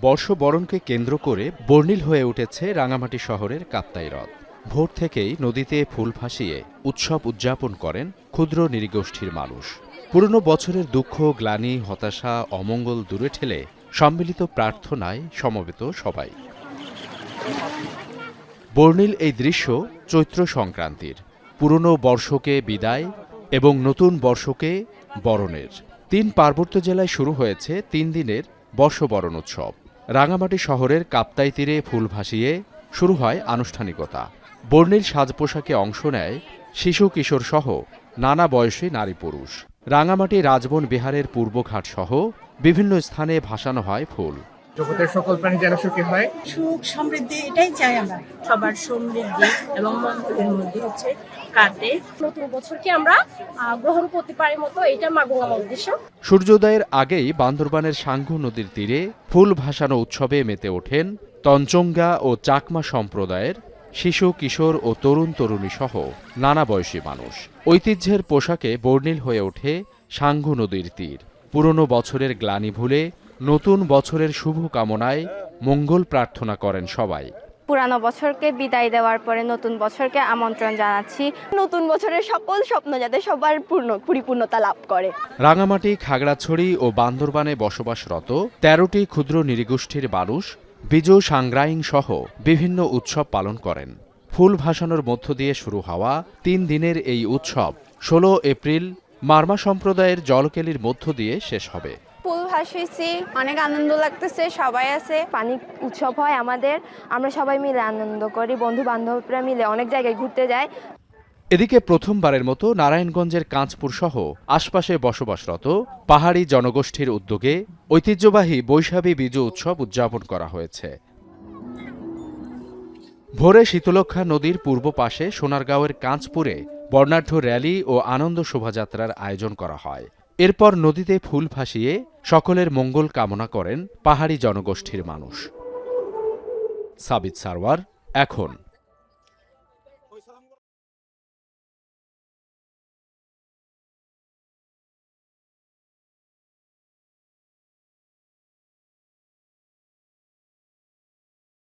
বর্ষবরণকে কেন্দ্র করে বর্ণিল হয়ে উঠেছে রাঙামাটি শহরের কাপ্তাই হ্রদ। ভোর থেকেই নদীতে ফুল ভাসিয়ে উৎসব উদযাপন করেন ক্ষুদ্র নৃগোষ্ঠীর মানুষ। পুরনো বছরের দুঃখ, গ্লানি, হতাশা, অমঙ্গল দূরে ঠেলে সম্মিলিত প্রার্থনায় সমবেত সবাই। বর্ণিল এই দৃশ্য চৈত্র সংক্রান্তির, পুরনো বর্ষকে বিদায় এবং নতুন বর্ষকে বরণের। ৩ পার্বত্য জেলায় শুরু হয়েছে ৩ দিনের বর্ষবরণ উৎসব। রাঙামাটি শহরের কাপ্তাই তীরে ফুল ভাসিয়ে শুরু হয় আনুষ্ঠানিকতা। বর্ণিল সাজ পোশাকে অংশ নেয় শিশু কিশোর সহ নানা বয়সী নারী পুরুষ। রাঙামাটি রাজবন বিহারের পূর্বঘাট সহ বিভিন্ন স্থানে ভাসানো হয় ফুল। জগতের সকল প্রাণী যেন সুখী হয়, সুখ সমৃদ্ধি এটাই চাই আমরা। সবার সমৃদ্ধি এবং মঙ্গলের মধ্যে কাটে নতুন বছরকে আমরা গ্রহণ করতে পারি মতো, এটা মাগুয়াম উদ্দেশ্য। সূর্যোদয়ের আগেই বান্দরবানের সাঙ্গু নদীর তীরে ফুল ভাসানো উৎসবে মেতে ওঠেন তঞ্চঙ্গা ও চাকমা সম্প্রদায়ের শিশু, কিশোর ও তরুণ তরুণী সহ নানা বয়সী মানুষ। ঐতিহ্যের পোশাকে বর্ণিল হয়ে ওঠে সাঙ্গু নদীর তীর। পুরনো বছরের গ্লানি ভুলে নতুন বছরের শুভ কামনায় মঙ্গল প্রার্থনা করেন সবাই। পুরানো বছরকে বিদায় দেওয়ার পরে নতুন বছরকে আমন্ত্রণ জানাচ্ছি। নতুন বছরের সকল স্বপ্ন যাতে সবার পরিপূর্ণতা লাভ করে। রাঙামাটি, খাগড়াছড়ি ও বান্দরবানে বসবাসরত ১৩টি ক্ষুদ্র নৃগোষ্ঠীর মানুষ বিজু সাংগ্রাইং সহ বিভিন্ন উৎসব পালন করেন। ফুল ভাসানোর মধ্য দিয়ে শুরু হওয়া ৩ দিনের এই উৎসব ১৬ এপ্রিল মারমা সম্প্রদায়ের জলকেলির মধ্য দিয়ে শেষ হবে। ফুল ভাসিয়েছি, অনেক আনন্দ লাগতেছে, সবাই আছে। পানি উৎসব হয় আমাদের, আমরা সবাই মিলে আনন্দ করি, বন্ধু বান্ধবরা মিলে অনেক জায়গায় ঘুরতে যায়। এদিকে প্রথমবারের মতো নারায়ণগঞ্জের কাঁচপুর সহ আশপাশে বসবাসরত পাহাড়ি জনগোষ্ঠীর উদ্যোগে ঐতিহ্যবাহী বৈশাখী বিজু উৎসব উদযাপন করা হয়েছে। ভোরে শীতলক্ষ্যা নদীর পূর্ব পাশে সোনারগাঁওয়ের কাঁচপুরে বর্ণাঢ্য র্যালি ও আনন্দ শোভাযাত্রার আয়োজন করা হয়। এরপর নদীতে ফুল ভাসিয়ে সকলের মঙ্গল কামনা করেন পাহাড়ি জনগোষ্ঠীর মানুষ। সাবিত সারওয়ার, এখন।